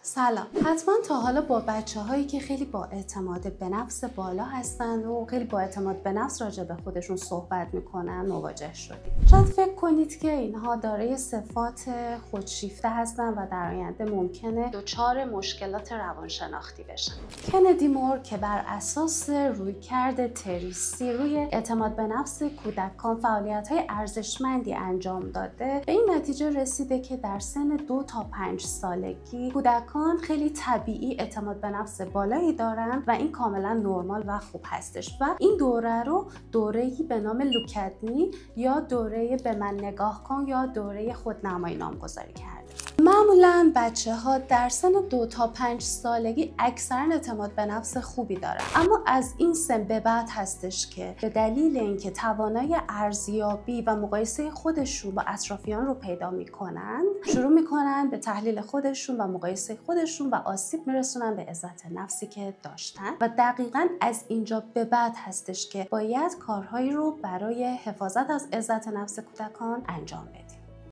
سلام. حتما تا حالا با بچه‌هایی که خیلی با اعتماد به نفس بالا هستن و خیلی با اعتماد به نفس راجع به خودشون صحبت میکنن مواجه شدید. شاید فکر کنید که اینها دارای صفات خودشیفته هستن و در آینده ممکنه دچار مشکلات روانشناختی بشن. کندی مور که بر اساس رویکرد تریسی روی اعتماد به نفس کودکان فعالیت‌های ارزشمندی انجام داده، به این نتیجه رسیده که در سن 2 تا 5 سالگی کودکان خیلی طبیعی اعتماد به نفس بالایی دارن و این کاملا نرمال و خوب هستش و این دوره رو دوره‌ای به نام لوکدنی یا دوره به من نگاه کن یا دوره خودنمایی نامگذاری کرده. معمولا بچه‌ها در سن 2 تا 5 سالگی اکثرا اعتماد به نفس خوبی دارن، اما از این سن به بعد هستش که به دلیل اینکه توانایی ارزیابی و مقایسه خودشون با اطرافیان رو پیدا میکنن، شروع میکنن به تحلیل خودشون و مقایسه خودشون و آسیب میرسونن به عزت نفسی که داشتن و دقیقاً از اینجا به بعد هستش که باید کارهایی رو برای حفاظت از عزت نفس کودکان انجام بدیم.